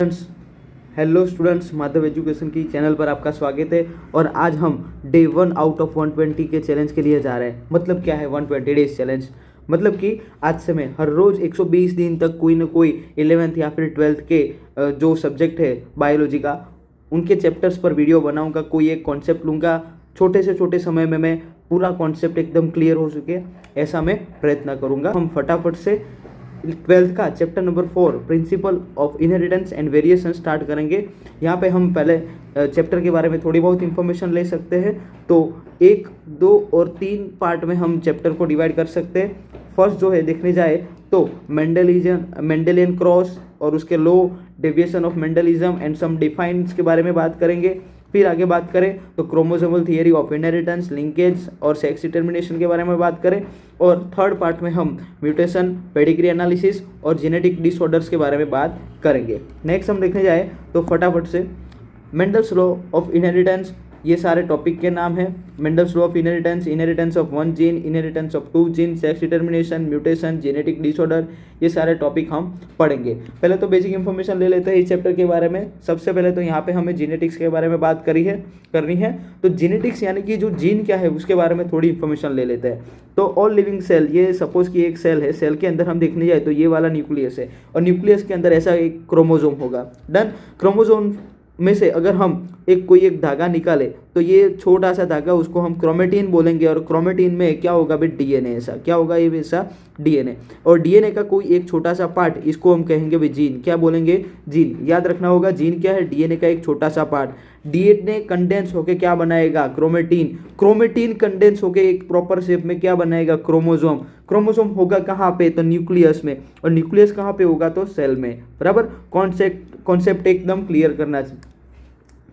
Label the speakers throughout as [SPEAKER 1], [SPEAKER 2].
[SPEAKER 1] Students, hello students, Madhav education की channel पर आपका स्वागत है। और आज हम डे 1 आउट ऑफ 120 के चैलेंज के लिए जा रहे हैं। मतलब क्या है 120 डेज चैलेंज? मतलब कि आज से मैं हर रोज़ 120 दिन तक कोई ना कोई 11th या फिर 12th के जो सब्जेक्ट है बायोलॉजी का, उनके चैप्टर्स पर वीडियो बनाऊंगा। कोई एक कॉन्सेप्ट लूँगा, छोटे से छोटे समय में मैं पूरा कॉन्सेप्ट एकदम क्लियर हो सके, ऐसा मैं प्रयत्न करूँगा। हम फटाफट से 12th का chapter number 4 principle of inheritance and variation start करेंगे। यहाँ पे हम पहले चैप्टर के बारे में थोड़ी बहुत इंफॉर्मेशन ले सकते हैं। तो 1, 2 और 3 पार्ट में हम चैप्टर को डिवाइड कर सकते हैं। फर्स्ट जो है देखने जाए तो मेंडेलियन क्रॉस और उसके लो, deviation of Mendelism and some defines के बारे में बात करेंगे। फिर आगे बात करें तो chromosomal theory of inheritance, linkage और सेक्स डिटर्मिनेशन के बारे में बात करें। और थर्ड पार्ट में हम म्यूटेशन, पेडिग्री एनालिसिस और जेनेटिक डिसऑर्डर्स के बारे में बात करेंगे। नेक्स्ट हम देखने जाए तो फटाफट से मेंडल्स लॉ ऑफ इनहेरिटेंस, ये सारे टॉपिक के नाम हैं। Mendel's law of inheritance, inheritance of 1 gene, inheritance of 2 gene, sex determination, mutation, genetic disorder, ये सारे टॉपिक हम पढ़ेंगे। पहले तो बेसिक इन्फॉर्मेशन ले लेते हैं इस चैप्टर के बारे में। सबसे पहले तो यहाँ पे हमें जेनेटिक्स के बारे में बात करनी है। तो जेनेटिक्स यानी कि जो जीन क्या है उसके बारे में थोड़ी इन्फॉर्मेशन ले लेते हैं। तो ऑल लिविंग सेल, ये सपोज कि एक सेल है, सेल के अंदर हम देखने जाए तो ये वाला न्यूक्लियस है और न्यूक्लियस के अंदर ऐसा एक क्रोमोजोम होगा। डन। क्रोमोजोम में से अगर हम कोई एक धागा निकाले तो ये छोटा सा धागा, उसको हम क्रोमेटिन बोलेंगे। और क्रोमेटिन में क्या होगा भाई? डीएनए। ऐसा क्या होगा? ये वैसा डीएनए। और डीएनए का कोई एक छोटा सा पार्ट, इसको हम कहेंगे भाई जीन। क्या बोलेंगे? जीन। याद रखना होगा जीन क्या है? डीएनए का एक छोटा सा पार्ट। डीएनए कंडेंस होके क्या बनाएगा? क्रोमेटिन। क्रोमेटिन कंडेंस होके एक प्रॉपर शेप में क्या बनाएगा? क्रोमोजोम। क्रोमोजोम होगा कहाँ पे? तो न्यूक्लियस में। और न्यूक्लियस कहाँ पे होगा? तो सेल में। बराबर। कॉन्सेप्ट एकदम क्लियर करना चाहिए।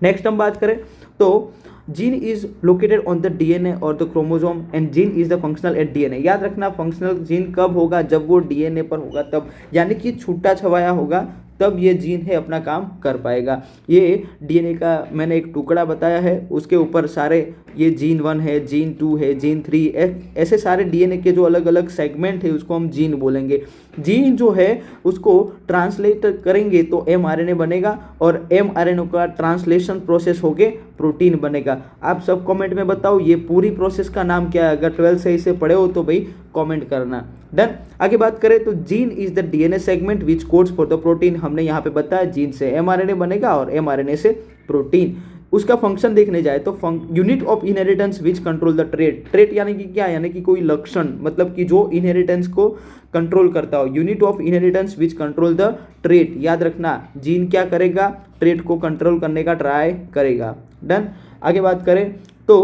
[SPEAKER 1] नेक्स्ट हम बात करें तो gene is located on the DNA और the chromosome and gene is the functional at DNA. याद रखना, फंक्शनल जीन कब होगा? जब वो डीएनए पर होगा तब, यानी कि छूटा छवाया होगा तब ये जीन है अपना काम कर पाएगा। ये डीएनए का मैंने एक टुकड़ा बताया है, उसके ऊपर सारे ये जीन 1 है, जीन 2 है, जीन 3, ऐसे सारे डीएनए के जो अलग अलग सेगमेंट है उसको हम जीन बोलेंगे। जीन जो है उसको ट्रांसलेट करेंगे तो एमआरएनए बनेगा और एमआरएनए का ट्रांसलेशन प्रोसेस होके प्रोटीन बनेगा। आप सब कमेंट में बताओ ये पूरी प्रोसेस का नाम क्या है? अगर 12 से इसे पढ़े हो तो भाई कमेंट करना। डन। आगे बात करें तो gene is the DNA segment which codes for the protein. हमने यहाँ पे बताया जीन से एमआरएनए बनेगा और एमआरएनए से प्रोटीन। उसका फंक्शन देखने जाए तो unit of inheritance which control the trait. Trait यानी कि क्या? यानी कि कोई लक्षण, मतलब कि जो इनहेरिटेंस को कंट्रोल करता हो। Unit of inheritance which control the trait. याद रखना, जीन क्या करेगा? ट्रेट को कंट्रोल करने का ट्राई करेगा। डन। आगे बात करें तो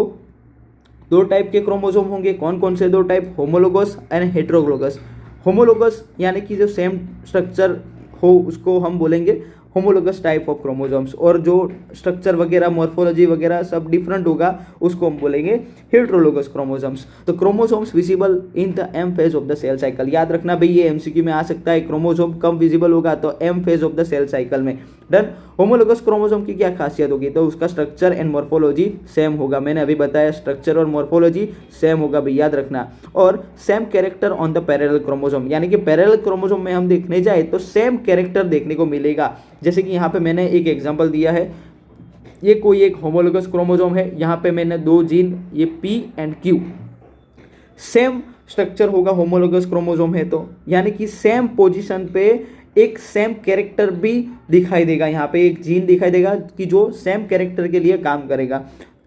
[SPEAKER 1] 2 टाइप के क्रोमोसोम होंगे। कौन कौन से 2 type? Homologous and heterologous. Homologous यानी कि जो सेम स्ट्रक्चर हो उसको हम बोलेंगे होमोलोगस टाइप ऑफ क्रोमोसोम्स, और जो स्ट्रक्चर वगैरह, मॉर्फोलॉजी वगैरह सब डिफरेंट होगा उसको हम बोलेंगे हेट्रोलोगस क्रोमोसोम्स। तो chromosomes visible in the M phase of the cell cycle. याद रखना भाई, ये एमसीक्यू में आ सकता है। क्रोमोसोम कब विजिबल होगा? तो M phase of the cell cycle में। डन। होमोलोगस क्रोमोसोम की क्या खासियत होगी? तो उसका स्ट्रक्चर एंड मॉर्फोलॉजी सेम होगा। मैंने अभी बताया स्ट्रक्चर और मॉर्फोलॉजी सेम होगा भाई, याद रखना। और same character on the parallel chromosome, यानी कि पैरेलल क्रोमोसोम में हम देखने जाए तो सेम कैरेक्टर देखने को मिलेगा। जैसे कि यहाँ पे मैंने एक एग्जांपल दिया है, ये कोई एक होमोलोगस क्रोमोसोम है, यहाँ पे मैंने 2 जीन, ये P and Q, same structure होगा। होमोलोगस क्रोमोसोम है तो यानी कि सेम पोजीशन पे एक सेम कैरेक्टर भी दिखाई देगा। यहाँ पे एक जीन दिखाई देगा कि जो सेम कैरेक्टर के लिए काम करेगा।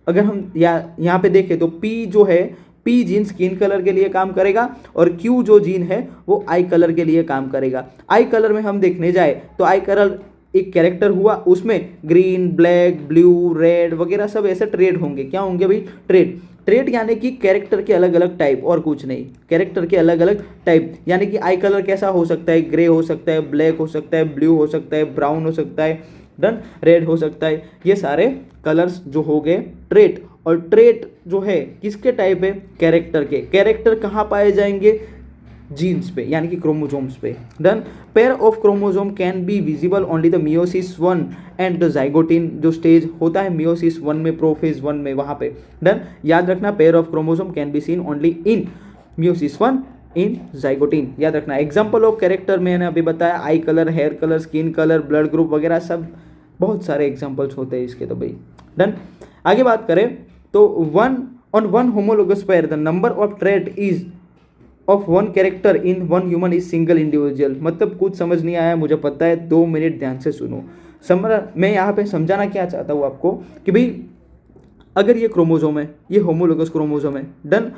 [SPEAKER 1] अगर हम यहाँ पे देखें तो P जो है, P जीन स्किन कलर के लिए काम करेगा और Q जो जीन है वो आई कलर के लिए काम करेगा। आई कलर में हम देखने जाए तो आई कलर एक कैरेक्टर हुआ, उसमें ग्रीन, ब्लैक, ब्लू, रेड वगैरह सब ऐसे ट्रेड होंगे। क्या होंगे भाई? ट्रेड। ट्रेड यानी कि कैरेक्टर के अलग अलग टाइप, और कुछ नहीं। कैरेक्टर के अलग अलग टाइप यानी कि आई कलर कैसा हो सकता है? ग्रे हो सकता है, ब्लैक हो सकता है, ब्लू हो सकता है, ब्राउन हो सकता है, डन, रेड हो सकता है। ये सारे कलर्स जो हो गए ट्रेट। और ट्रेट जो है किसके टाइप है? कैरेक्टर के। कैरेक्टर कहाँ पाए जाएंगे? जीन्स पे, यानी कि क्रोमोसोम्स पे। Done. Pair of chromosome can be visible only the meiosis 1 and the zygotene, जो स्टेज होता है मियोसिस 1 में, प्रोफेज 1 में, वहां पे। डन। याद रखना, pair of chromosome can be seen only in meiosis 1 in zygotene. याद रखना। एग्जाम्पल ऑफ कैरेक्टर मैंने अभी बताया, eye colour, hair colour, skin colour, blood group वगैरह सब बहुत सारे एग्जाम्पल्स होते हैं इसके। तो भाई डन। आगे बात करें तो one homologous pair the number of trait is of one character in one human is single individual. मतलब कुछ समझ नहीं आया मुझे पता है, 2 मिनट ध्यान से सुनो। मैं यहाँ पे समझाना क्या चाहता हूँ आपको कि भाई अगर ये क्रोमोजोम है, ये होमोलोगस क्रोमोजोम है, डन।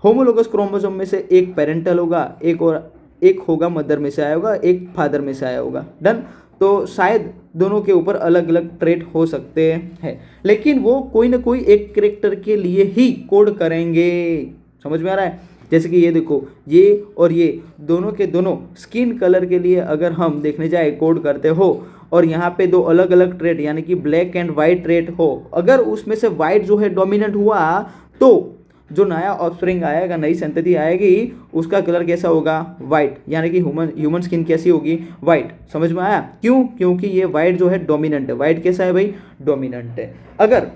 [SPEAKER 1] होमोलोगस क्रोमोजोम में से एक पेरेंटल होगा, एक होगा मदर में से आया होगा, एक फादर में से आया होगा, डन। तो शायद दोनों के ऊपर अलग अलग ट्रेट हो सकते हैं, लेकिन वो कोई ना कोई एक कैरेक्टर के लिए ही कोड करेंगे। समझ में आ रहा है? जैसे कि ये देखो, ये और ये दोनों के दोनों स्किन कलर के लिए अगर हम देखने जाए कोड करते हो, और यहाँ पे 2 अलग अलग ट्रेट यानी कि ब्लैक एंड वाइट ट्रेट हो, अगर उसमें से वाइट जो है डोमिनेंट हुआ तो जो नया ऑफस्प्रिंग आएगा, नई संतति आएगी, उसका कलर कैसा होगा? वाइट। यानी कि ह्यूमन स्किन कैसी होगी? वाइट। समझ में आया? क्यों? क्योंकि ये वाइट जो है डोमिनेंट है। वाइट कैसा है भाई? डोमिनेंट है। अगर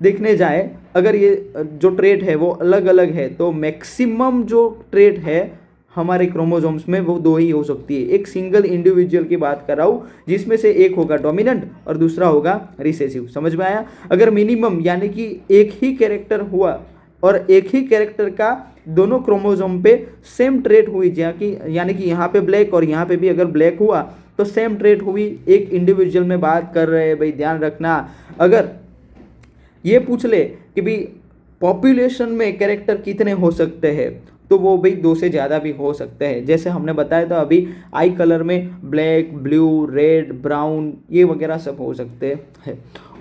[SPEAKER 1] देखने जाए, अगर ये जो ट्रेट है वो अलग अलग है, तो मैक्सिमम जो ट्रेट है हमारे क्रोमोसोम्स में वो 2 ही हो सकती है। एक सिंगल इंडिविजुअल की बात कर रहा हूँ, जिसमें से एक होगा डोमिनेंट और दूसरा होगा रिसेसिव। समझ में आया? अगर मिनिमम यानी कि एक ही कैरेक्टर हुआ और एक ही कैरेक्टर का दोनों क्रोमोसोम पे सेम ट्रेट हुई, यानी कि यहाँ पे ब्लैक और यहाँ पे भी अगर ब्लैक हुआ तो सेम ट्रेट हुई, एक इंडिविजुअल में बात कर रहे हैं भाई, ध्यान रखना। अगर ये पूछ ले कि भाई पॉपुलेशन में कैरेक्टर कितने हो सकते हैं, तो वो भाई 2 से ज़्यादा भी हो सकते हैं। जैसे हमने बताया था अभी, आई कलर में ब्लैक, ब्लू, रेड, ब्राउन ये वगैरह सब हो सकते हैं।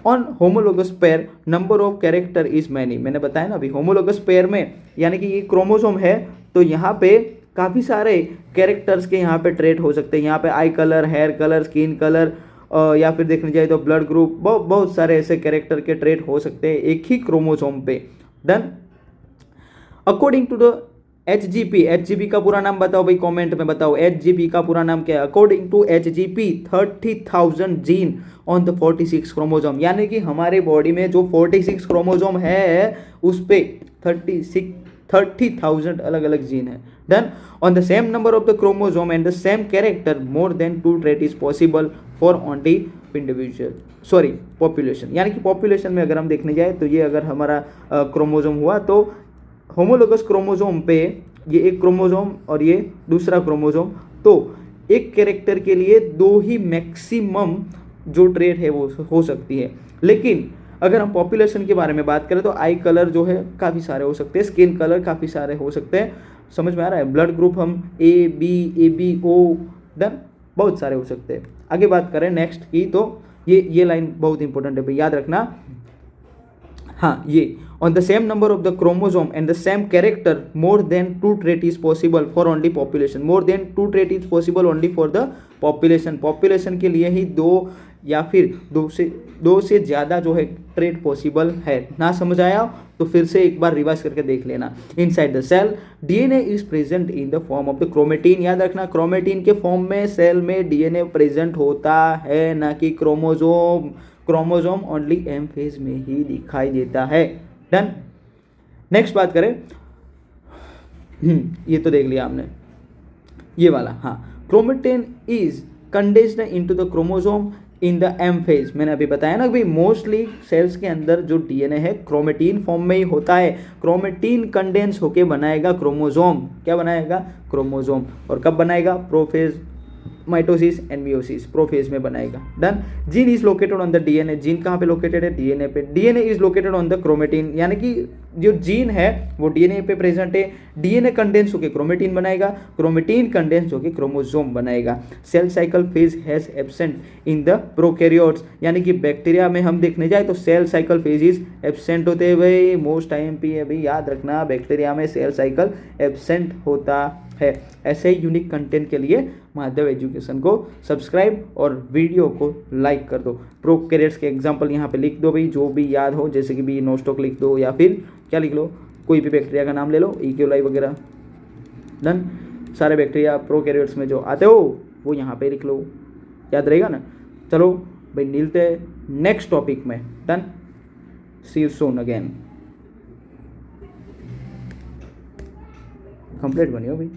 [SPEAKER 1] On homologous pair number of character is many. मैंने बताया ना अभी, होमोलोगस पेयर में यानी कि ये क्रोमोसोम है, तो यहाँ पे काफ़ी सारे कैरेक्टर्स के यहाँ पे ट्रेट हो सकते हैं। यहाँ पे eye colour, hair colour, skin colour, या फिर देखने जाए तो ब्लड ग्रुप, बहुत सारे ऐसे कैरेक्टर के ट्रेट हो सकते हैं एक ही क्रोमोसोम पे, done. According to the HGP का पूरा नाम बताओ भाई, कमेंट में बताओ एचजीपी का पूरा नाम क्या है। According to HGP 30,000 gene on the 46 chromosome. यानी कि हमारे बॉडी में जो 46 क्रोमोसोम है उस पे 30,000 अलग अलग जीन है, done. On the same number of the chromosome and the same character more than 2 trait is possible for only individual, sorry population. यानी कि पॉपुलेशन में अगर हम देखने जाए तो ये अगर हमारा क्रोमोसोम हुआ, तो होमोलोगस क्रोमोसोम पे ये एक क्रोमोसोम और ये दूसरा क्रोमोसोम, तो एक कैरेक्टर के लिए 2 ही मैक्सिमम जो ट्रेट है वो हो सकती है। लेकिन अगर हम पॉपुलेशन के बारे में बात करें तो आई कलर जो है काफ़ी सारे हो सकते हैं, स्किन कलर काफ़ी सारे हो सकते हैं। समझ में आ रहा है? ब्लड ग्रुप हम AB O डन, बहुत सारे हो सकते हैं। आगे बात करें नेक्स्ट की, तो ये लाइन बहुत इंपॉर्टेंट है भाई, याद रखना। हाँ, ये on the same number of the chromosome and the same character more than 2 trait is possible for only population. More than 2 trait is possible only for the population. Population के लिए ही 2 या फिर 2 से ज़्यादा जो है ट्रेट पॉसिबल है। ना समझ आया तो फिर से एक बार रिवाइज करके देख लेना। Inside the cell DNA is present in the form of the chromatin. याद रखना, क्रोमेटिन के फॉर्म में सेल में डीएनए प्रेजेंट होता है, ना कि chromosome. Chromosome only M phase में ही दिखाई देता है, डन। नेक्स्ट बात करें, ये तो देख लिया हमने, ये वाला। हाँ, chromatin is condensed into the chromosome in the M phase. मैंने अभी बताया ना भाई, मोस्टली सेल्स के अंदर जो डीएनए है क्रोमेटिन फॉर्म में ही होता है। क्रोमेटिन कंडेंस होके बनाएगा क्रोमोसोम। क्या बनाएगा? क्रोमोसोम। और कब बनाएगा? Prophase, mitosis and meiosis, prophase में बनाएगा, done. Gene is located on the DNA. Gene कहाँ पे लोकेटेड है? डीएनए पे। DNA is located on the chromatin, यानी कि जो जीन है वो डीएनए पे प्रेजेंट है। डीएनए कंडेंस होकर क्रोमेटिन बनाएगा, क्रोमेटिन कंडेंस होकर क्रोमोसोम बनाएगा। Cell cycle phase has absent in the prokaryotes. यानी कि बैक्टीरिया में हम देखने जाए तो cell cycle phase is absent होते हैं भाई। मोस्ट IMP है भाई, याद रखना, बैक्टीरिया में सेल साइकिल एब्सेंट होता है। ऐसे यूनिक कंटेंट के लिए माधव एजुकेशन को सब्सक्राइब और वीडियो को लाइक कर दो। प्रोकैरियोट्स के एग्जांपल यहाँ पे लिख दो भाई, जो भी याद हो, जैसे कि भी नोस्टॉक लिख दो, या फिर क्या लिख लो, कोई भी बैक्टीरिया का नाम ले लो, इकोलाई वगैरह, डन। सारे बैक्टीरिया प्रोकैरियोट्स में जो आते हो वो यहाँ पे लिख लो, याद रहेगा ना। चलो भाई, मिलते हैं नेक्स्ट टॉपिक में, done. See you soon again. Complete बनियो भाई।